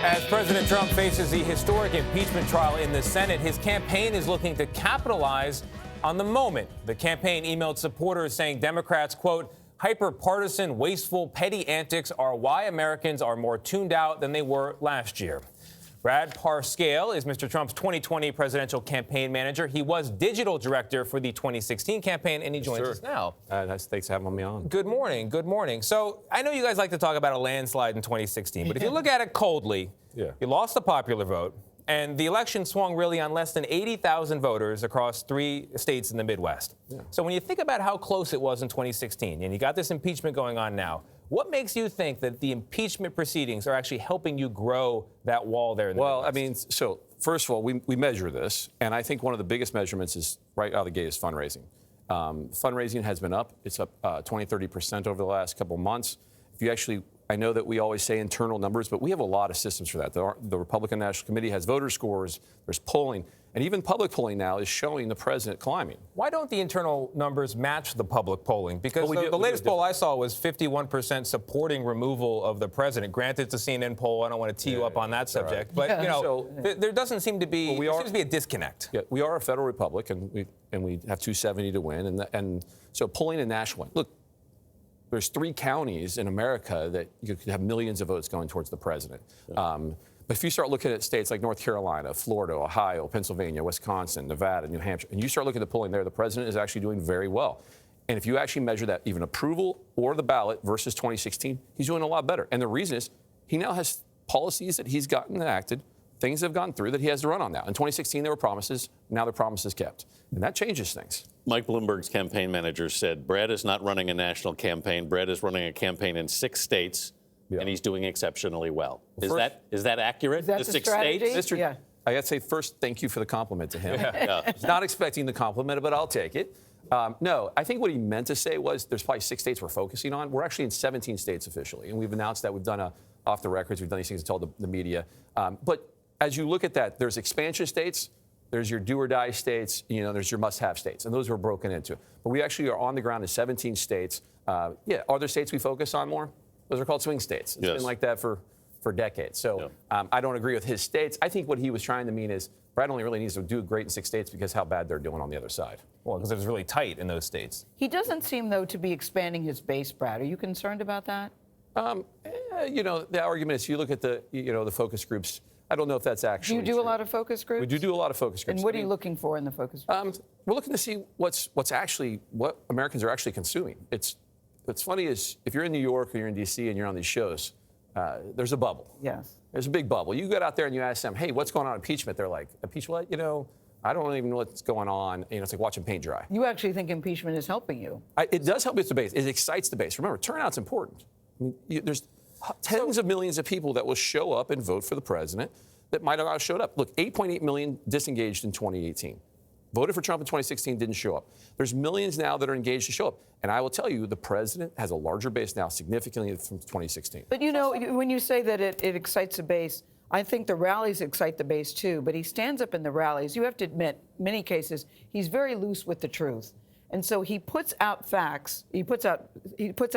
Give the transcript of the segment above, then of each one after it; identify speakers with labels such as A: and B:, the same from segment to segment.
A: As President Trump faces the historic impeachment trial in the Senate, his campaign is looking to capitalize on the moment. The campaign emailed supporters saying Democrats, quote, hyper-partisan, wasteful, petty antics are why Americans are more tuned out than they were last year. Brad Parscale is Mr. Trump's 2020 presidential campaign manager. He was digital director for the 2016 campaign, and he joins us now.
B: Thanks for having me on.
A: Good morning. Good morning. So I know you guys like to talk about a landslide in 2016, but if you look at it coldly, you lost the popular vote, and the election swung really on less than 80,000 voters across 3 states in the Midwest. So when you think about how close it was in 2016, and you got this impeachment going on now, what makes you think that the impeachment proceedings are actually helping you grow that wall there in the Midwest?
B: I mean, so first of all, we measure this, and I think one of the biggest measurements is right out of the gate is fundraising. Fundraising has been up. It's up 20, 30% over the last couple of months. If you actually, I know that we always say internal numbers, but we have a lot of systems for that. The Republican National Committee has voter scores, there's polling, and even public polling now is showing the president climbing.
A: Why don't the internal numbers match the public polling? Because the latest poll I saw was 51% supporting removal of the president. Granted, it's a CNN poll. I don't want to tee you up on that subject. Right. But, you know, there doesn't seem to be, there seems to be a disconnect.
B: Yeah, we are a federal republic, and we have 270 to win. And so polling and national. Look, there's 3 counties in America that you could have millions of votes going towards the president. But if you start looking at states like North Carolina, Florida, Ohio, Pennsylvania, Wisconsin, Nevada, New Hampshire, and you start looking at the polling there, the president is actually doing very well. And if you actually measure that, even approval or the ballot versus 2016, he's doing a lot better. And the reason is he now has policies that he's gotten enacted, things have gone through that he has to run on now. In 2016, there were promises. Now the promises kept. And that changes things.
C: Mike Bloomberg's campaign manager said Brad is not running a national campaign. Brad is running a campaign in 6 states. And he's doing exceptionally well. Is that accurate?
D: Is that the 6 states?
B: I got to say first, thank you for the compliment to him. He's not expecting the compliment, but I'll take it. No, I think what he meant to say was there's probably 6 states we're focusing on. We're actually in 17 states officially, and we've announced that we've done off the records. We've done these things to tell the media. But as you look at that, there's expansion states. There's your do or die states. You know, there's your must-have states, and those are broken into. But we actually are on the ground in 17 states. Are there states we focus on more? Those are called swing states. It's been like that for decades. So I don't agree with his states. I think what he was trying to mean is Brad only really needs to do great in 6 states because how bad they're doing on the other side.
A: Well, because it was really tight in those states.
D: He doesn't seem, though, to be expanding his base, Brad. Are you concerned about that?
B: You know, the argument is you look at the focus groups. I don't know if that's actually
D: Do you do a lot of focus groups?
B: We do a lot of focus groups.
D: And what are you looking for in the focus groups?
B: We're looking to see what Americans are actually consuming. What's funny is if you're in New York or you're in D.C. and you're on these shows, there's a bubble.
D: Yes.
B: There's a big bubble. You get out there and you ask them, hey, what's going on in impeachment? They're like, impeachment what? You know, I don't even know what's going on. You know, it's like watching paint dry.
D: You actually think impeachment is helping you?
B: It does help the base. It excites the base. Remember, turnout's important. I mean, there's tens of millions of people that will show up and vote for the president that might have not showed up. Look, 8.8 million disengaged in 2018. Voted for Trump in 2016, didn't show up. There's millions now that are engaged to show up. And I will tell you, the president has a larger base now significantly from 2016.
D: But, you know, when you say that it excites the base, I think the rallies excite the base, too. But he stands up in the rallies. You have to admit, many cases, he's very loose with the truth. And so he puts out facts. He puts out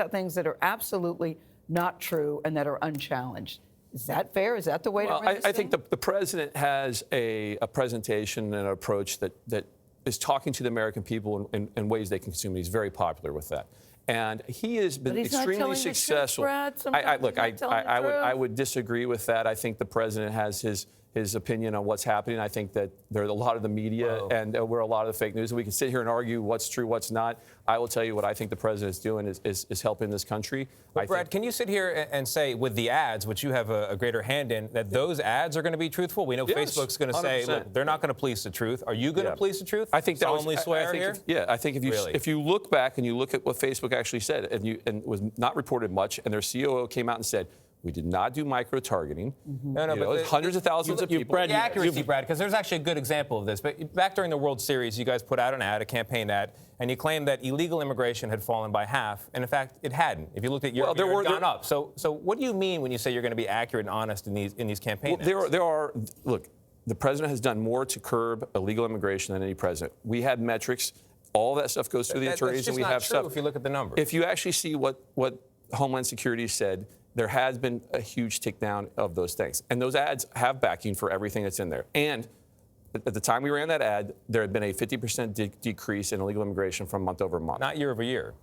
D: things that are absolutely not true and that are unchallenged. Is that fair? Is that the way to run this
B: I think the president has a presentation and an approach that is talking to the American people in ways they can consume. He's very popular with that. And he has been extremely successful. I would disagree with that. I think the president has his opinion on what's happening. I think that there's a lot of the media and we're a lot of the fake news. And we can sit here and argue what's true, what's not. I will tell you what I think the president is doing is helping this country.
A: But Brad, can you sit here and say with the ads, which you have a greater hand in, that those ads are going to be truthful? We know Facebook's going to say, look, they're not going to police the truth. Are you going to police the truth?
B: I think that
A: solemnly swear here?
B: I think if you look back and you look at what Facebook actually said, and it was not reported much, and their COO came out and said, we did not do micro-targeting. But hundreds of thousands of people.
A: Brad, because there's actually a good example of this. But back during the World Series, you guys put out an ad, a campaign ad, and you claimed that illegal immigration had fallen by half. And in fact, it hadn't. If you looked at it had gone up. So what do you mean when you say you're going to be accurate and honest in these campaign ads?
B: Look, the president has done more to curb illegal immigration than any president. We had metrics. All that stuff goes through the attorneys, and we have stuff.
A: If you look at the numbers.
B: If you actually see what Homeland Security said there has been a huge tick down of those things. And those ads have backing for everything that's in there. And at the time we ran that ad, there had been a 50% decrease in illegal immigration from month over month.
A: Not year over year.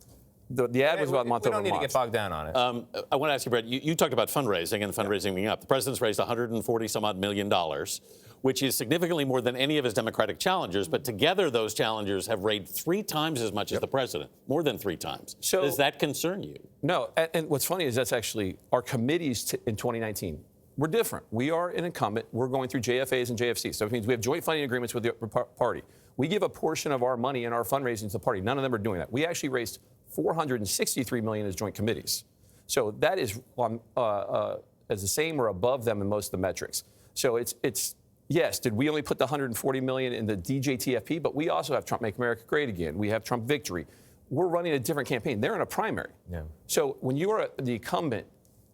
B: The ad was about month over month.
A: We don't need to get bogged down on it.
C: I want to ask you, Brad, you talked about fundraising and fundraising being up. The president's raised $140-some-odd million, which is significantly more than any of his Democratic challengers. But together, those challengers have raised 3 times as much as the president, more than 3 times.
B: So,
C: does that concern you?
B: No. And what's funny is that's actually our committees in 2019. We're different. We are an incumbent. We're going through JFAs and JFCs. So it means we have joint funding agreements with the party. We give a portion of our money and our fundraising to the party. None of them are doing that. We actually raised $463 million as joint committees. So that is as the same or above them in most of the metrics. So it's yes, did we only put the $140 million in the DJTFP? But we also have Trump Make America Great Again. We have Trump Victory. We're running a different campaign. They're in a primary. Yeah. So when you are the incumbent,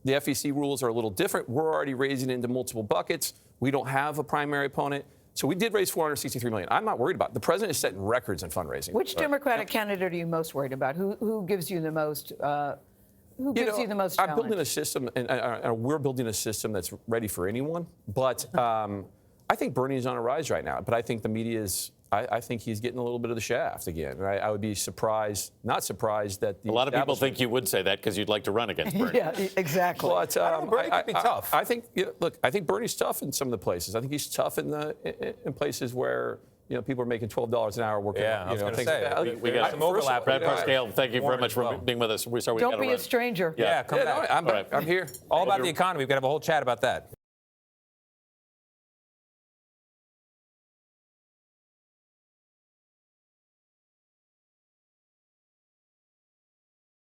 B: the FEC rules are a little different. We're already raising into multiple buckets. We don't have a primary opponent. So we did raise $463 million. I'm not worried about it. The president is setting records in fundraising.
D: Which Democratic candidate are you most worried about? Who gives you the most? Who gives you the most challenge?
B: I'm building a system, and we're building a system that's ready for anyone. But I think Bernie's on a rise right now. But I think the media is. I think he's getting a little bit of the shaft again. And I would be surprised, not surprised that the.
C: A lot of people think you would say that because you'd like to run against Bernie.
D: Yeah, exactly.
B: But
A: Bernie could be tough.
B: I think. Look, I think Bernie's tough in some of the places. I think he's tough in places where people are making $12 an hour working.
A: Yeah, I was going to say
C: we got
A: some overlap.
C: Brad Parscale, thank you very much for being with us.
D: Don't be a stranger.
A: Yeah, come back.
B: I'm here.
A: All about the economy. We've got to have a whole chat about that.